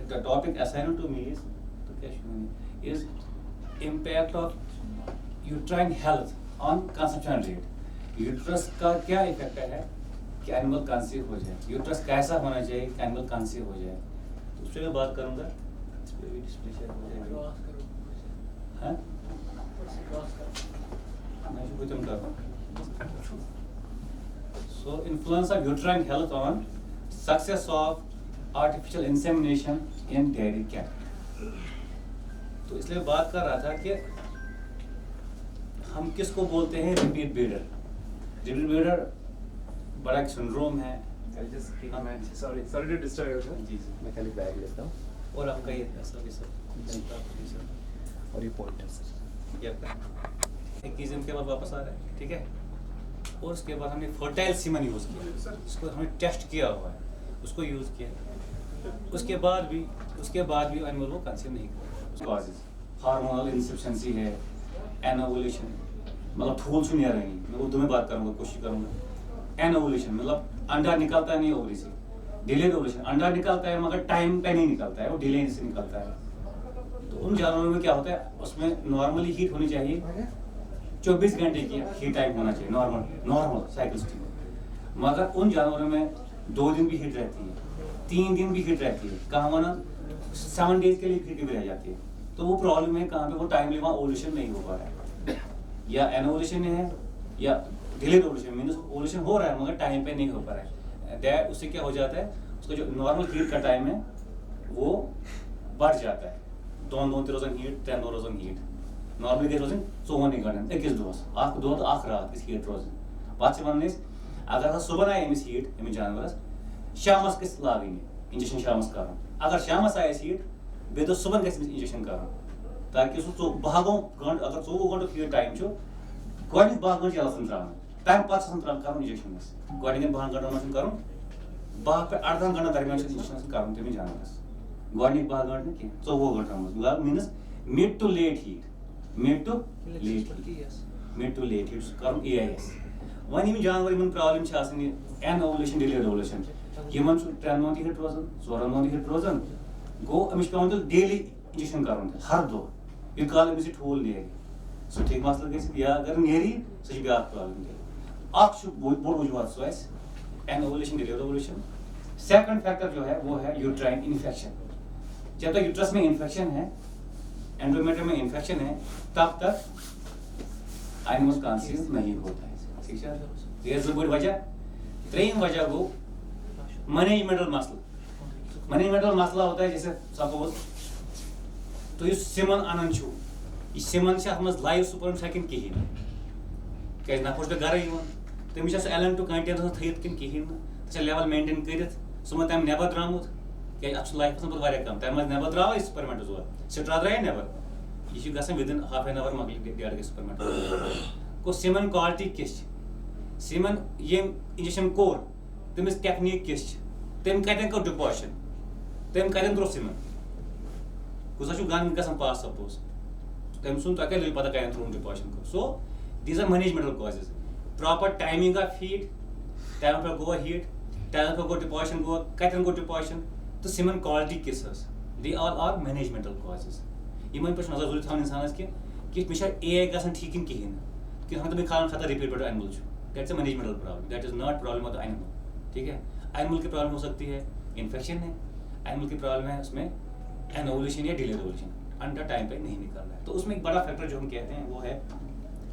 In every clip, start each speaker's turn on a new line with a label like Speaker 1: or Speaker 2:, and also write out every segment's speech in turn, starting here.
Speaker 1: the topic assigned to me is impact of uterine health on conception rate. Uterus का क्या effect है कि animal conceive हो जाए, यूट्रस कैसा होना चाहिए कि एनिमल कंसीव हो जाए, तो उस पर मैं बात करूँगा. इस पर भी डिस्प्ले शेयर हो जाएगा. हाँ मैं जो तुम करो. So influence of uterine health on success of artificial insemination in dairy cat. तो इसलिए बात कर रहा था कि हम किसको बोलते हैं रिपीट ब्रीडर. रिपीट ब्रीडर बड़ा एक सिंड्रोम है.
Speaker 2: Sorry to disturb you, sir.
Speaker 1: जी
Speaker 2: मैं खाली बैग लेता हूँ.
Speaker 1: और आपका ये सर
Speaker 2: और ये पॉइंटर सर.
Speaker 1: ये आपका 21 दिन के बाद वापस आ रहा है, ठीक है. और उसके बाद हमने फर्टाइल सीमन यूज़ किया, उसको हमने टेस्ट किया हुआ है, उसको यूज़ किया. उसके बाद भी एनिमल वो कंसीव नहीं कर. हार्मोनल इनसफिशिएंसी है, एनोवुलेशन मतलब फूल सुन नहीं रही. मैं उर्दू में बात करूँगा, कोशिश करूँगा. एनोवुलेशन मतलब अंडा निकलता नहीं ओवरी से. डिलेड ओवुलेशन अंडा निकलता है मगर टाइम पे नहीं निकलता है, वो डिले से निकलता है. तो उन जानवरों में क्या होता है, उसमें नॉर्मली हीट होनी चाहिए, 24 घंटे की हीट टाइम होना चाहिए नॉर्मल साइकिल स्टीम. मगर उन जानवरों में 2 दिन भी हीट रहती है, 3 दिन भी हीट रहती है. कहाँ वहाँ 7 डेज के लिए हीट भी रह जाती है. तो वो प्रॉब्लम है कहाँ पे, वो टाइमली वहाँ ओवुलेशन नहीं हो पा रहा है, या एनोवुलेशन है या डिलेड ओवुलेशन. मीन्स ओवुलेशन हो रहा है मगर टाइम पे नहीं हो पा रहा है. दैट उससे क्या हो जाता है, उसका जो नॉर्मल हीट का टाइम है वो बढ़ जाता है. 2-3 रोज़न हीट, 3 रोज़न heat. Normally there wasn't so many garden. एक इस दोस्त आख दो आख रात इस हीट रोज़. बात से बनने अगर हम सुबह आए इस हीट इस जानवरस शामस किस लागिन इंजेक्शन शामस कर. अगर शामस आए इस हीट बे तो सुबह गस इंजेक्शन कर ताकि सो भागो घंट अगर 24 घंटों हीट टाइम छो गोड 12 घंटे चला संत्राम टाइम 5 संत्राम करो इंजेक्शन में गोड 12 घंटों में करो 12 पे 8 घंटा दरमियान इंजेक्शन करो ते जानवरस गोड 12 घंटे के 24 घंटा में means mid to late heat. Mid to late use करूँ AIS. वहीं में जानवर में प्रॉब्लम छ आसन एनोवुलेशन डिलेड ओवुलेशन. यमन 3 month हीट रोजन 16 month हीट रोजन गो अमिश पेवन तो डेली इंजेक्शन करूँ हर दो ये काल अमिश ठोल नेरी. सो ठीक मसला गई या अगर नेरी सो ब्या प्रॉब्लम गई. आख बोड़ वजूहत सो एनोवुलेशन डिलेड ओवुलेशन. सेकंड फैक्टर जो है वो है यूट्राइन इन्फेक्शन. जब तक यूट्रस में इन्फेक्शन है, एंडोमेट्रियम में इन्फेक्शन है, तब तक एनिमल कंसीव नहीं होता है. ठीक है. ये जो बड़ी वजह 3 वजह गो मैनेजमेंटल मसला होता है. जैसे सपोज तो ये सिमन अनन छु ये सिमन से हम लाइव सुपर सेकंड कहीं क्या ना कुछ घर तमिस एलन टू कंटेन थत कि कहीं लेवल मेंटेन कर सह तम नेबर द्रामुत क्या लाइफ पे कम तम नेबर द्राव सुपरमेंटोजोआ सिट्रा द्राय नेबर यह गसान विदिन हाफ एन आवर मकल डेढ़ गई सुपरमेंटोजोआ को सिमन क्वालिटी किस सिमन ये इंजेक्शन कोर तमिस टेक्निक किस तम कतन को डिपोशन तम कतन द्रो सिमन कुछ गन गसान पास सपोज तम सुन तक पता कतन त्रो डिपोशन को. So these are managemental causes. Proper timing of heat time पे गो हीट टाइम पे गो डिपोशन गो कतन गो डिपोशन तो सिमन क्वालिटी किस they all are managemental causes. इन पे नजर जरूर थवन इंसानस कि मे ए गसान ठीक कहीं कि हम तो खान खाता रिपीट पे animal that's a managemental problem. That is not problem of the animal. ठीक है. एनिमल की प्रॉब्लम हो सकती है इन्फेक्शन है, एनिमल की प्रॉब्लम है उसमें एनोवुलेशन या डिलेड ओवुलेशन, अंडा टाइम पे नहीं निकल रहा है. तो उसमें एक बड़ा फैक्टर जो हम कहते हैं वो है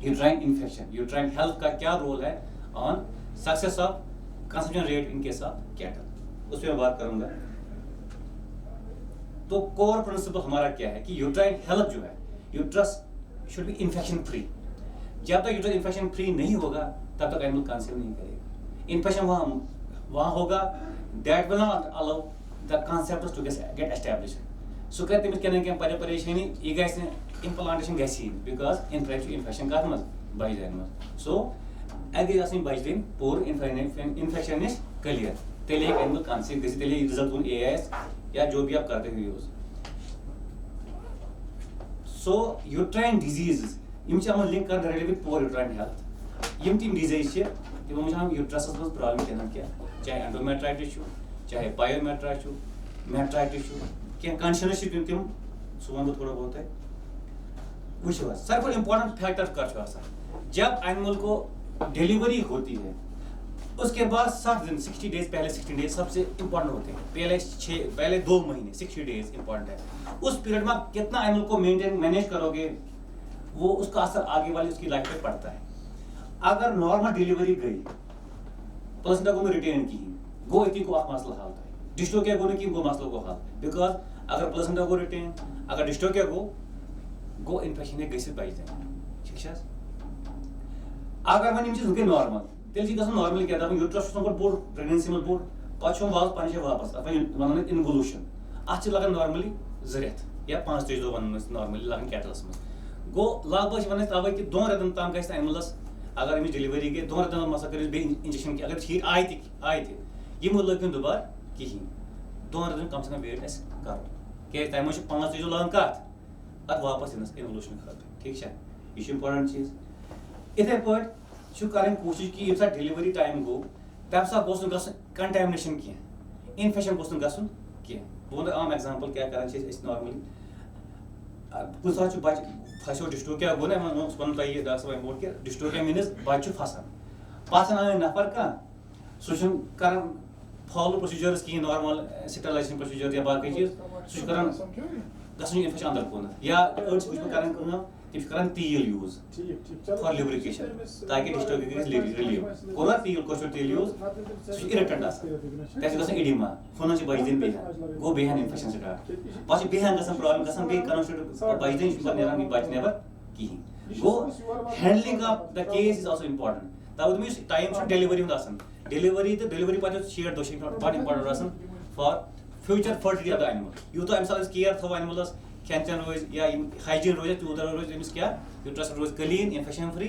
Speaker 1: यूट्राइन इन्फेक्शन. यूट्राइन हेल्थ का क्या रोल है on success of conception rate in case of cattle, उस पर मैं बात करूंगा. तो कोर प्रिंसिपल हमारा क्या है कि यूट्राइन हेल्थ जो है, uterus should be infection free. जब तक यूट्रस इन्फेक्शन फ्री नहीं होगा तब तक एनिमल कंसीव नहीं करेगा. इन्फेक्शन वहाँ होगा, that will not allow the concepts to get established. So कहते हैं क्या परेशानी ये गैस इम्प्लांटेशन गई बिकॉज इन्फेक्शन कत मज बच जान. सो अगर बच दिन पूर इन्फेक्शन नश क्लियर तेल एनिमल कंसीव गई तेल रिजल्ट AIS या जो भी आप करते हो use. So uterine disease link कर directly with poor uterine health. यम तीन डिजीज तमो यूट्रस मज प्रॉब्लम क्या, चाहे एंडोमेट्राइटिस चाहे बायोमेट्रा मेट्राइटिस क्या कंडीशनस तम सह वन बह थोड़ा बहुत वो सारे इंपॉर्टेंट फैक्टर कर जब एनिमल को डिलीवरी होती है उसके बाद 60 दिन 60 डेज पहले 60 डेज सबसे इंपॉर्टेंट होते हैं। पहले 2 महीने 60 डेज इंपॉर्टेंट है। उस पीरियड में आप कितना एनिमल को मैनेज करोगे वो उसका असर आगे वाली उसकी लाइफ पे पड़ता है। अगर नॉर्मल डिलीवरी गई प्लेसेंटा गो रिटेन की गो इतनी को मसला हल डिस्टोकिया गो कि गो मसलो गो हल बिकॉज अगर प्लेसेंटा गो रिटेन अगर डिस्टोकिया गो इन्फेक्शन गई बच ठीक है। अगर वन गई नॉर्मल तेल नॉर्मली क्या यूट्रस बोड़ प्रेगनेंसी मन बोड़ पे वापस वन इनवोल्यूशन अत लगन नॉर्मली 2 रेत या 5 दो वन नॉर्मली लगन कैटलस मज गो लग भग वन तवे कि 2 रेतन तम गई एनिमलस अगर अमिस डिलीवरी गई 2 रेतन मसा कर इंजेक्शन अगर ठीक आय यम लग दुबार कहें 2 रेतन कम से कम वेट कर क्या तमें 5 दो लगन कत अत वापस इनवोल्यूशन खतर ठीक है। यह इंपॉर्टेंट चीज इथे कर कोशिश कि ये डिलीवरी टाइम गो तम सा गोस कंटेमिनेशन कह इन्फेक्शन गोस कह बहुत आम एग्जाम्पल क्या कर नॉर्मली कुछ सात बच फसो डिस्टोकिया गो ना वन डॉक्टर साहब बोल कि डिस्टोकिया मीनस बच्चे फसान पासन आए नफर कह सह कर फॉलो प्रोसीजर्स कहीं नॉर्मल स्टरलाइजेशन प्रोसीजर या बाकी चीज सह कर इन्फेक्शन अंदर कुन या कर तम तेल यूज फॉर लुब्रिकेशन ताकि डिस्टोकिया रिलीव कोर तेल कशुर तेल यूज सह इरिटेंट तक इडिमा फुन बजदन बेहान गो बेहान इन्फेक्शन स्टार्ट पे बेहान प्रॉब्लम बे कर बजदन बच नेबर कहें गो handling of the case is also important तब टाइम डिलीवरी डिलीवरी तो डिलीवरी पे 60 दह बहुत important for future fertility of the animal यूत अमिस केयर थो एनिमलस खान चन रोज या हाइजीन रोज तूत रोज अमिस क्या यूट्रस रोज क्लीन इन्फेक्शन फ्री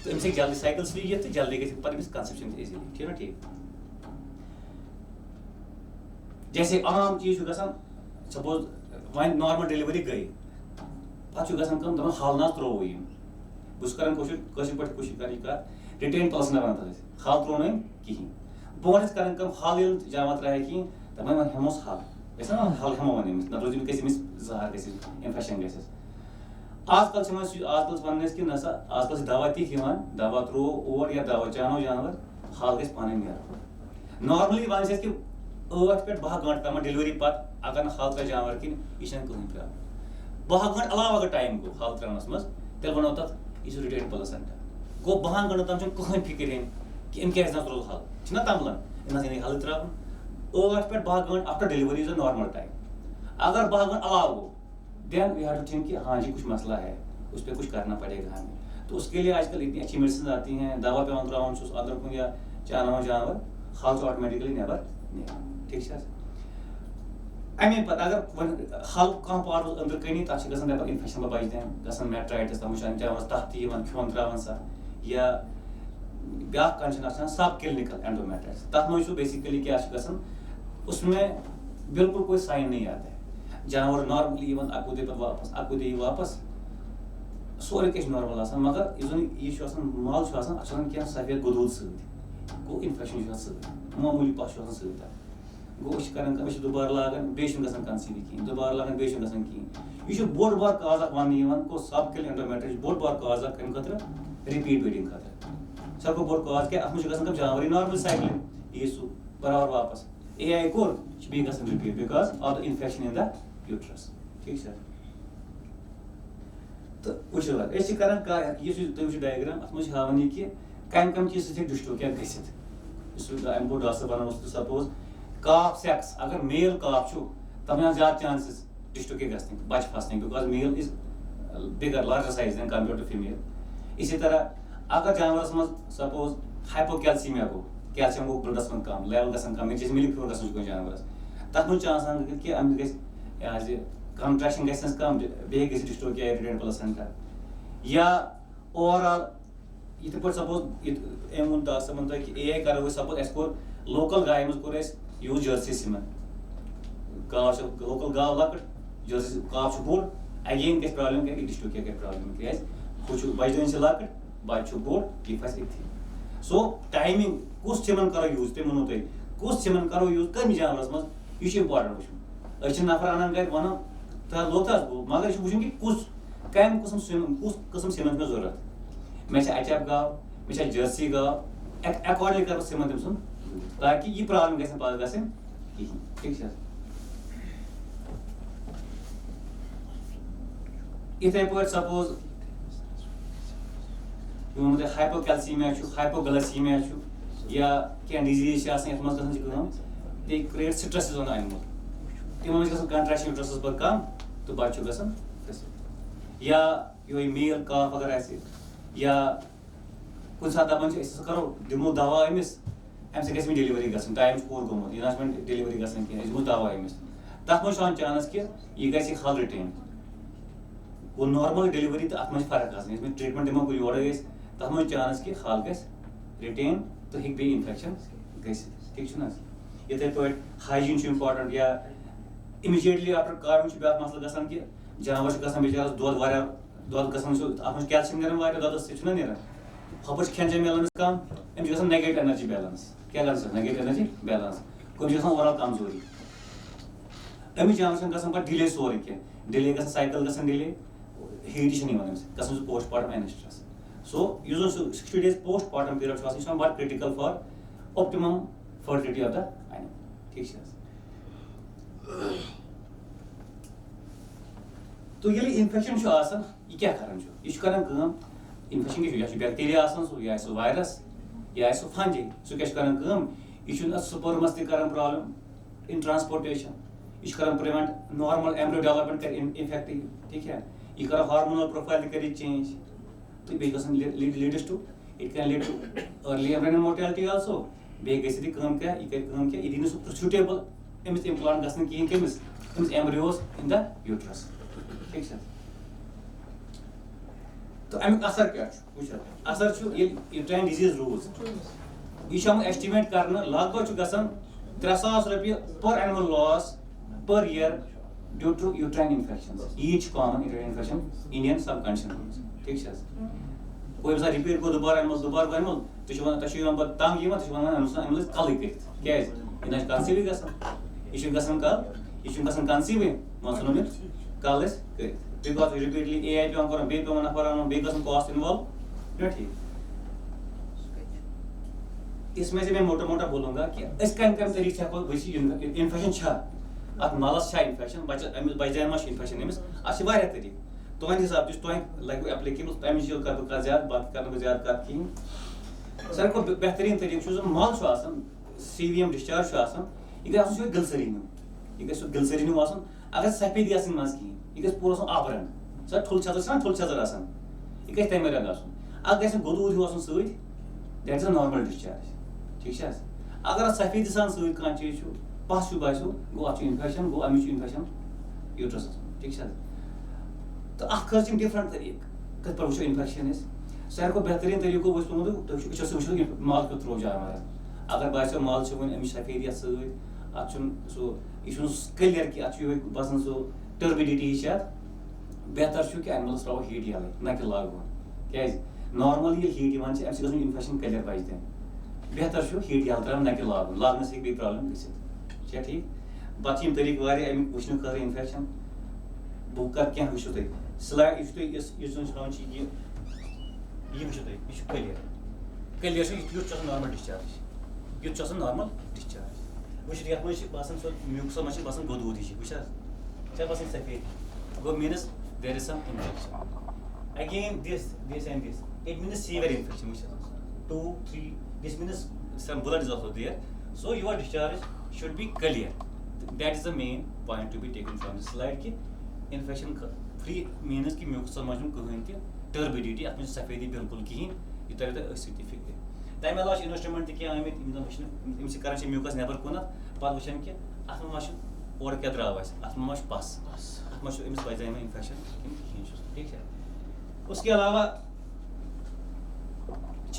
Speaker 1: तो अमिस जल्दी साइकिल स्ली ये जल्दी गई कंसेप्शन इजीली ठीक है ठीक। जैसे आम चीज सपोज वन नॉर्मल डिलीवरी गई पे हल ना त्रो बस कर कोशिश कर रिटेन पर्सन वन हल त्रो कहें बहुत कर हल जमा त्रा कहें तब वन हमोस हल हल हमो वन ना रोज जहर इन्फेक्शन गस आजकल वन कि नसा आजकल दवा तवान दवा त्रो और या दवा चानो जानवर हल गस पान नीर नॉर्मली वन कि 8 पे 12 घंटे तम डिलीवरी पत अगर हल त्रा जानवर कि यह कहीं प्रॉब्लम 12 घंटे अलावा अगर टाइम गो हल त्रानस मज तेल वनो तथ यह रिटेन प्लेसेंटा गो 12 घंटे तम कहीं फिक्र कि अम क्या रोज हल तमलन इन हल त्रा 8 पे 12 घंटे after delivery is a normal time अगर 12 घंटे अलावा गो then we have to think कि हाँ जी कुछ मसला है उस पर कुछ करना पड़ेगा हमें। तो उसके लिए आजकल इतनी अच्छी मेडिसिन आती हैं दवा पे त्रावन अंदर कुन या चानो जानवर हल ऑटोमेटिकली नेबर ठीक है। अमे पता अगर हल कह पार अंदर कनी तक दपा इन्फेक्शन बचदेन गसन मेट्राइटिस तथ खोन त्रावन सा या ब्या कंडीशन सब क्लिनिकल एंडोमेट्राइटिस तथ मज बेसिकली क्या उसमें बिल्कुल कोई साइन नहीं आता है जानवर नॉर्मली अकु दे वापस अकु दे वापस सोरे क्या नॉर्मल मगर यह मल क्या सफेद गुदूद सत गो इन्फेक्शन मामूली पश गो कर दुबार लागान बे कंसीव कहें दुबार लागान बे कहें यह बोड़ बार काज वन को सब किल एंडोमेट्राइटिस बोड़ बार काज कम खतर रिपीट ब्रीडिंग खतर सब बोड़ काज क्या अत जानवर नॉर्मल साइकिल यह सह बराबर वापस AI कोर बे repeat because of the infection in the uterus ठीक है। तो वो कर डायग्राम अत मज हावन यह कि कम कम चीज सह डिस्टोकिया गसित अम बोड़ डॉक्टर बन सपोज काफ सेक्स अगर मेल काफ तब ज्यादा चांसेस डिस्टोकिया गसने बच फसने because male is bigger larger size than compare to female. इसी तरह अगर जानवरस मज सपोज हाइपोकैल्सीमिया गो कैल्शियम गो ब्लडस मन कम लेवल गसन कम जैसे मिल्क फ्लोर गसन जानवरस तथ मज कि अमिस गज कंट्रैक्शन गसनस कम बे डिस्टोकिया रिटेन प्लेसेंटा या ओवरऑल ये पे सपोज एम वो डॉक्टर साहब कि AI करो सपोज अस कोर लोकल गाय मज कोर यूज जर्सी सीमेंट गाव लोकल गाव लकट जर्सी काफ बोड़ अगेन क्या प्रॉब्लम क्या डिस्टोकिया क्या प्रॉब्लम क्या बजन लकट बच बोड़ यह फस थी सो टाइमिंग कुछ चिमन करो यूज तम वो तुम कुछ चिमन करो यूज कम जानवरस मज यह इंपॉर्टेंट वो अच्छे नफर अनान गर वन तो लोथस गो मगर यह वुचन कि कम किस्म सीमेंट में जरूरत मे एचएफ गाव मे जर्सी गाव अकॉर्डिंग कर सीमेंट तम सुन ताकि यह प्रॉब्लम गई पा गई ठीक है इथे पे सपोज हाइपोकैल्सीमिया हाइपोग्लाइसीमिया या क्या डिजीज ये दे क्रिएट स्ट्रेस ऑन एनिमल तिमन कंट्रैक्शन यूट्रस पर कम तो बच्चे गसन या यो मेल काफ अगर आसे या कुछ साथ दपान करो दिमो दवा अमिस अम से डिलीवरी गसन टाइम पूर गोमुत यह डिलीवरी गसन कह दिमो दवा अमिस तथ मज चांस कि यह गई हल रिटेन वो नॉर्मल डिलीवरी तो अत फर्क आसान ट्रीटमेंट दिमो योड़े तथ मज चांस कि हल गई रिटेन तो हे बे इन्फेक्शन ठीक इथे पे हाइजीन इंपॉर्टेंट या इमीडिएटली आफ्टर कार्विंग ब्या मसल गसान कि जानवर बेचार दोद गसान कैल्शियम नीरान दोदस से नीरान हपच खेन चेन बैलेंस कम अमिस नेगेटिव एनर्जी बैलेंस क्या नेगेटिव एनर्जी बैलेंस कम ओवरऑल कमजोरी अमिस जानवर गसान डिले सोरे कह डिले साइकिल गसान डिले हीट गसान postpartum anestrus so 60 days postpartum period is very critical for optimum fertility of the animal ठीक है तो ये इन्फेक्शन आसान यह क्या करान यह करान काम इन्फेक्शन क्या बैक्टीरिया आसान सो या वायरस या फंजी सो क्या करान यह स्पर्मस तक करान प्रॉब्लम इन ट्रांसपोर्टेशन यह करान प्रिवेंट नॉर्मल एम्ब्रियो डेवलपमेंट कर इफेक्टिव ठीक है यह कर हार्मोनल प्रोफाइल कर चेंज तो leads to it can lead to early embryo mortality also बे गई काम क्या यह दिन suitable अमिस इम्प्लांट गसन कहीं कमिस embryos in the uterus ठीक है तो अमिक असर क्या असर यूट्राइन डिजीज रूज यह एस्टिमेट कर लगभग गसन 3000 रुपये पर annual loss per year due to uterine infection यह कॉमन यूट्राइन इन्फेक्शन इंडियन सब कंट्रीज ठीक है कोई बसा रिपीट को दोबारा एनिमल तो तंग एनिमल कल कर कंसीव गसन कल कंसीव वन कल बिकॉज रिपीटली ए पे बे पे नफर अन बे कॉस्ट इन्वॉल्व ठीक इसमें से मैं मोटा मोटा बोलूंगा कि कम तरीके से इन्फेक्शन अत मलस इन्फेक्शन बचान मा इन्फेक्शन अमिस तरीके तुहद हिसाब लगे एप्लीकेबल तमें कर ज्यादा बात कर ज्यादा कत कहें सारे को बेहतरीन तरीके मल CVM डिस्चार्ज यह गई ग्लिसरीन यह गई ग्लिसरीन अगर सफेदी मज कहें यह पूरा आबरन सर ठुल छतर यह गई तमें रंग अगर गई गोदूद हिव सत that is a normal discharge ठीक है अगर सफेदी सान सह चीज पस बासो गो अ इन्फेक्शन गो अमिच इन्फेक्शन यूट्रस ठीक है तो डिफरेंट तरीके कत पे वो इन्फेक्शन सारे को बेहतरीन तरीको वो माल कत रो जानवर अगर बासो माल अमिस सफेदी सह यह क्लियर कि अत बसान सो टर्बिडिटी बेहतर कि एनिमल्स त्रो हीट यल न कि लागन क्या नॉर्मल ये हीट अमे इन्फेक्शन क्लियर बचते बेहतर हीट यल त्रा न कि लागन हे प्रॉब्लम गया ठीक पे तरीके वाले अमिक वुचन खर इन्फेक्शन बह कर क्या वो तुम स्लाइड यह clear clear normal discharge youth normal discharge ये बसान सो म्यूकस मे बसान गोदूद वो बसान सफेद गो means there is some infection again this and this it means severe infection 2 3 this means some blood is also there so your discharge should be clear that is the main point to be taken from this slide कि infection free means कि mucus मज कहें turbidity अत सफेदी बिल्कुल कहें यह तर फिक्र तमें अलावा इंस्ट्रूमेंट क्या आमित कर म्यूकस नबर कुन पे वुचान कि अत और क्या द्राव अत पस अत बजाय इन्फेक्शन ठीक है उसके अलावा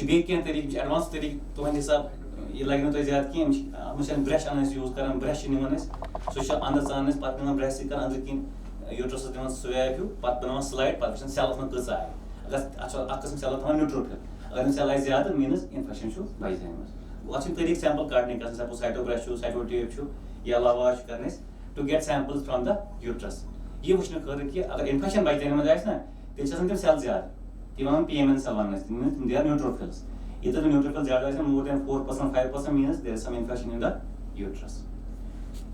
Speaker 1: बे तरीके एडवांस तरीके तुहद हिसाब यह लगे तुम ज्यादा कह ब्रश अन यूज कर ब्रश निवान सह अंदर सान पे ब्रश सर अंदर किन यूट्रस दिवान स्वैप हिू पे बनान स्लाइड पे वो सेल में कस आए अगर अम सेल थोड़ा न्यूट्रोफिल अगर सेल आए ज्यादा मीनस इन्फेक्शन बजाय अत तरीके सैंपल कड़ने suppose cyto brush cyto tape या लवाश कर to get samples from the uterus. ये वुचन खतर कि अगर इन्फेक्शन बच्चन मज आए ना तेल तम सेल ज्यादा तम PMN cell one they are neutrophils ये न्यूट्रोफिल ज्यादा more than 4% 5% means there is some infection in the uterus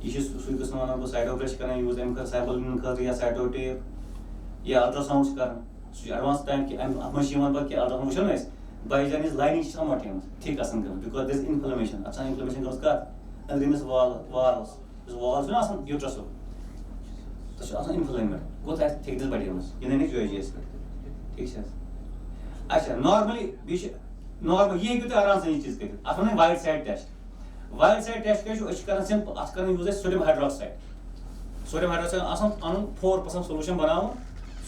Speaker 1: ये सू गस वन साइटोब्रेश कर यूज अम कर साइबोलिन खतर या साइटोटेप या अल्ट्रासाउंड कर एडवांस टाइम कि अम कि अल्ट्रासाउंड वुचन बाइजन इज लाइनिंग समोट ठीक बिकॉज दिस इन्फ्लेमेशन अच्छा इन्फ्लेमेशन कर कत अग्रिमस वाल्स वाल यूट्रस तो इन्फ्लेमेंट गो थिकनेस बढ़ेमस यह नई जोजी ठीक अच्छा नॉर्मली नॉर्मल ये हेकू आराम से चीज कर अत वन वाइट साइड टेस्ट क्या सिंपल अत कर यूज सोडियम हाइड्रोक्साइड अन 4% सोल्यूशन बनाव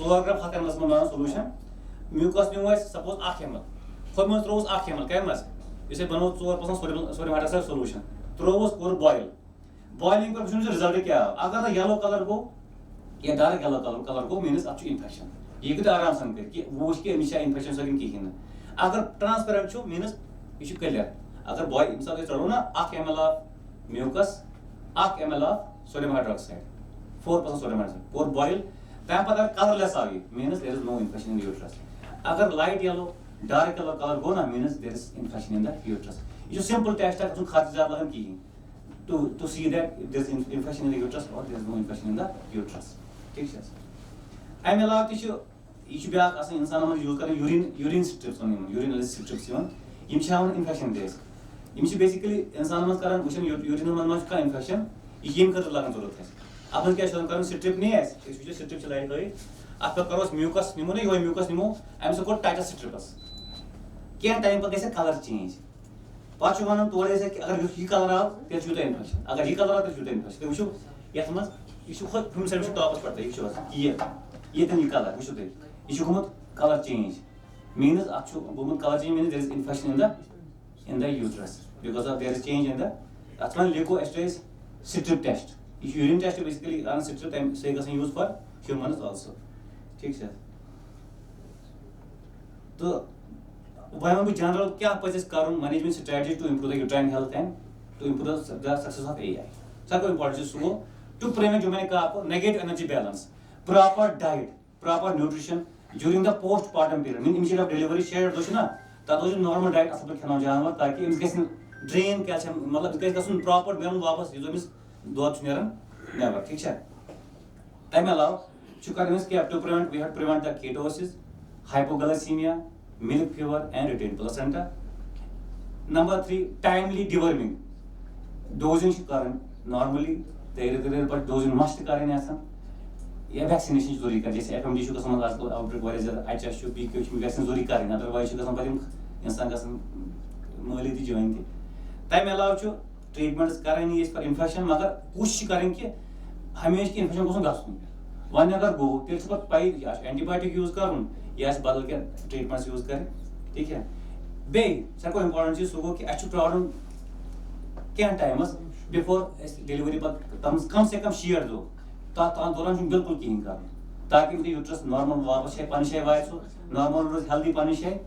Speaker 1: 4 ग्राम 100 ml बनाव सोल्यूशन म्यूकस नीव सपोज 1 ml खुद मज त्रोस 1 ml कम इसे बनो 4% सोडियम हाइड्रोक्साइड सोल्यूशन त्रोस कोर बॉयल बॉइलिंग पर वुचन रिजल्ट क्या अगर येलो कलर गो या डार्क येलो कलर गो मीन्स अत इन्फेक्शन ये गो आराम सन कर कि वो कि अमिश इन्फेक्शन सकिन कहीं अगर ट्रांसपेरेंट मीन्स यह क्लियर अगर बॉय मिसाल चढ़ो ना 1 ml of mucus 1 ml of sodium hydroxide 4% sodium hydroxide कोर बॉयल तम पता कलरलेस आव means there is no infection in the uterus अगर light yellow dark yellow colour गो ना means there is infection in the uterus ये simple test है खर्च ज्यादा लगन कहीं to see that there is infection in the uterus or there is no infection in the uterus ठीक है अम अलावा तह ब्या इंसान यूज कर यूरिन स्ट्रिप्स यूरिन स्ट्रिप्स यम इन्फेक्शन डेज यम बेसिकली इंसान मज कर वुचन यूरिन मज कह इन्फेक्शन यम खतर लगन जरूरत अत क्या कर स्ट्रिप नहीं स्ट्रिप लाइट हईत अत पे करो म्यूकस निमो ना ये म्यूकस निमो अम सो टाइटस स्ट्रिपस क्या टाइम पे गई कलर चेंज पे वन तोड़े अगर यह कलर आव तेल यूत इन्फेक्शन अगर यह कलर आव तेल यूत इन्फेक्शन वो ये खुद फिल्म साइड टॉपस पे ये कलर वो यह गोमुत कलर चेंज मीन्स अत गोमुत colour change means there is infection in the uterus because of there is change in the अत वन लिखो एस्टेज स्ट्रिप टेस्ट यह यूरिन टेस्ट बेसिकली स्ट्रिप सही गसन यूज फॉर ह्यूमन्स आल्सो ठीक है तो वह वन जनरल क्या कर management strategy to improve the uterine health and to improve the success of AI सबको इम्पोर्टेंट सो टू प्रिवेंट जो मैंने कहा आपको negative energy balance proper diet proper nutrition during the postmortem period mean immediate of delivery share दो ना तब normal diet असल पे जानवर ताकि अमिस गस ड्रेन कैल्शियम मतलब गस प्रॉपर मिलन वापस यो अमिस दोद नेरन नेवर ठीक है तम अलाव क्या to prevent we have prevent the ketosis hypoglycaemia milk fever and retained placenta. Number 3, timely deworming. Dosing करें normally धीरे but dosing must करें ऐसा या vaccination जरूरी कर जैसे FMD शु कसम आजकल outbreak वाले ज़रा HS PQ वैक्सीन जरूरी करें otherwise शु कसम पहले इंसान कसम माली दी join के तब अलावा जो treatments करें नहीं इस पर infection मगर कोशिश करें कि हमेशा की infection को सुन गाँस नहीं वन अगर गो तेल से पर पाई antibiotic use करूँ या बदल के ट्रीटमेंट्स यूज करें ठीक है बे सबको इम्पोर्टेंट चीज सो कि अच्छु प्रॉब्लम क्या टाइम बिफोर डिलीवरी पर कम से कम शेयर दो दौरान बिल्कुल कहीं कर ताकि यूट्रस नॉर्मल वापस है पानी शे वाय नॉर्मल रोज हेल्दी पानी शे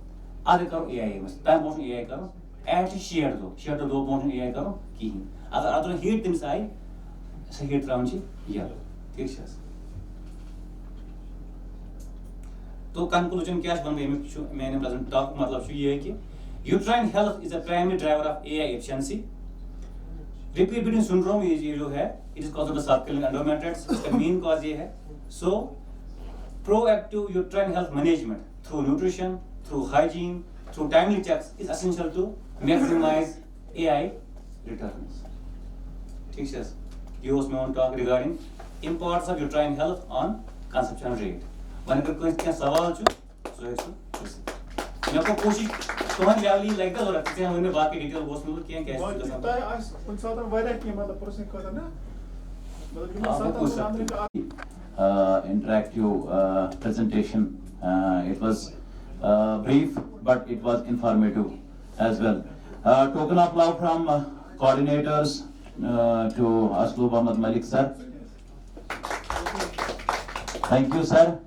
Speaker 1: आधे करो एआई में टाइम मोशन एआई करो एट शेयर दो मोशन एआई करो कहीं अगर अदर हीट तमिस आई सही हीट राउंड या ठीक है तो कंक्लूजन क्या मैंने प्रेजेंट टॉक मतलब ये है कि uterine health is a primary driver of AI efficiency repeat breeding syndrome ये जो है it is cause of the circular endometritis इसका मेन कॉज ये है so proactive uterine health management through nutrition through hygiene through timely checks is essential to maximise AI returns ठीक है ये was my talk regarding importance of uterine health on conception rate one अगर क्या सवाल मैं को कोशिश तुम लेवल लग जरूरत वन बाकी डिटेल गोस मिल क्या
Speaker 3: interactive presentation. It was brief, but it was informative as well. Token of love from coordinators to Aslub Ahmad Malik sir. Thank you sir.